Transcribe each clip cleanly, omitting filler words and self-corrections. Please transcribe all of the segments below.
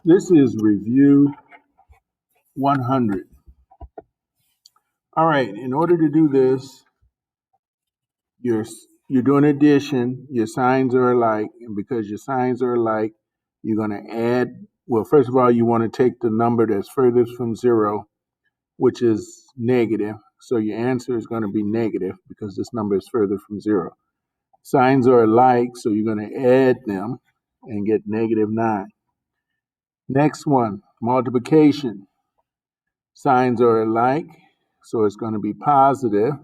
This is review 100. All right, in order to do this, you're doing addition, your signs are alike, and because your signs are alike, you're going to add, well, first of all, you want to take the number that's furthest from zero, which is negative. So your answer is going to be negative because this number is further from zero. Signs are alike, so you're going to add them and get -9. Next one, multiplication. Signs are alike, so it's going to be positive,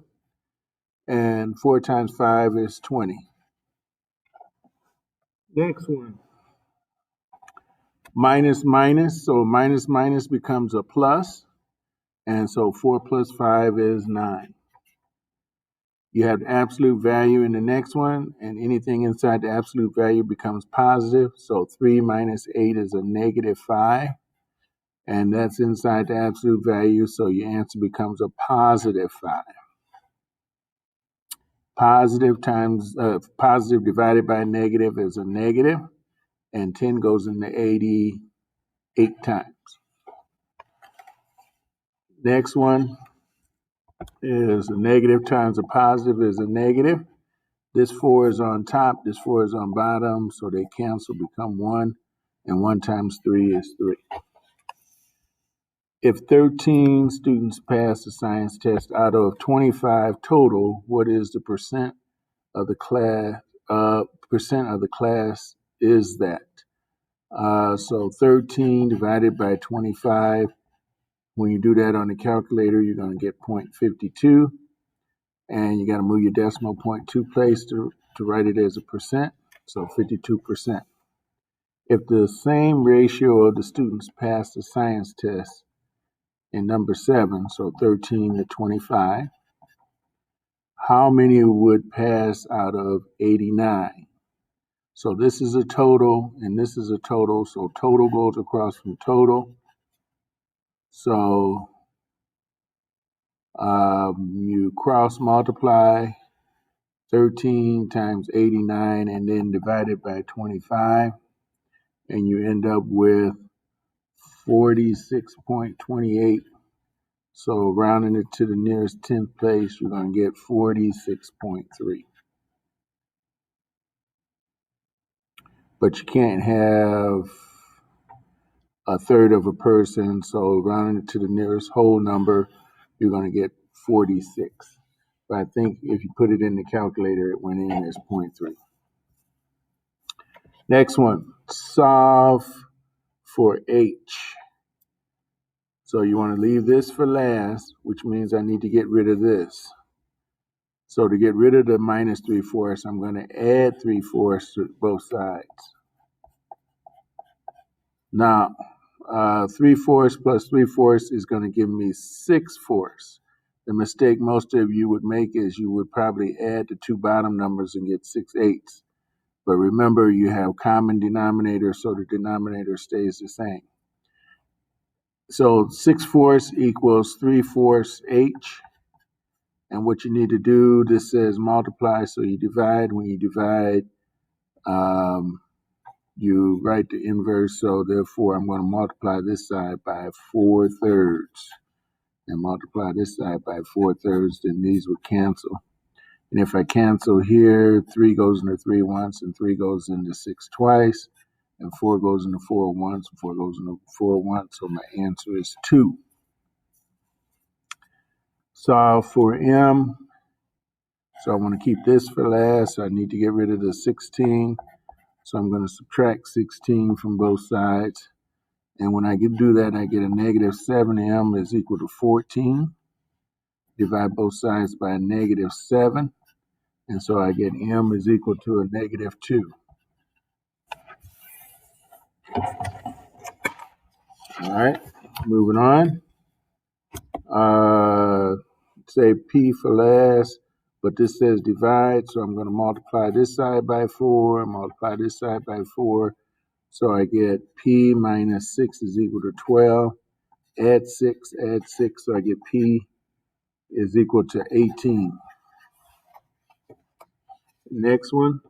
and 4 times 5 is 20. Next one, minus minus, so minus minus becomes a plus, and so 4 plus 5 is 9. You have the absolute value in the next one, and anything inside the absolute value becomes positive, so 3 minus 8 is a -5, and that's inside the absolute value, so your answer becomes a +5. Positive divided by negative is a negative, and 10 goes into 80 8 times. Next one is a negative times a positive is a negative. This 4 is on top, this 4 is on bottom, so they cancel, become 1, and 1 times 3 is 3. If 13 students pass the science test out of 25 total, what is the percent of the class? Is that? So 13 divided by 25. When you do that on the calculator, you're going to get 0.52, and you got to move your decimal point 2 place to write it as a percent, so 52%. If the same ratio of the students pass the science test in number 7, so 13 to 25, how many would pass out of 89? So this is a total, and this is a total, so total goes across from total. So you cross multiply 13 times 89 and then divide it by 25, and you end up with 46.28. So rounding it to the nearest 10th place, you're going to get 46.3. But you can't have a third of a person, so rounding it to the nearest whole number, you're going to get 46. But I think if you put it in the calculator, it went in as 0.3. Next one, solve for h. So you want to leave this for last, which means I need to get rid of this. So to get rid of the minus 3/4, I'm going to add 3/4 to both sides. Now, 3/4 plus 3/4 is going to give me 6/4. The mistake most of you would make is you would probably add the two bottom numbers and get 6/8. But remember, you have common denominator, so the denominator stays the same. So 6/4 equals 3/4 h. And what you need to do, this says multiply, so you divide. When you divide, you write the inverse, so therefore I'm going to multiply this side by 4/3 and multiply this side by 4/3, then these would cancel. And if I cancel here, 3 goes into 3 once, and 3 goes into 6 twice, and 4 goes into 4 once, and 4 goes into 4 once, so my answer is 2. Solve for m. So I want to keep this for last, so I need to get rid of the 16. So I'm going to subtract 16 from both sides. And when I do that, I get a -7m is equal to 14. Divide both sides by a -7. And so I get m is equal to a -2. All right, moving on. Say P for last, but this says divide, so I'm going to multiply this side by 4, multiply this side by 4. So I get P minus 6 is equal to 12. Add 6, so I get P is equal to 18. Next one,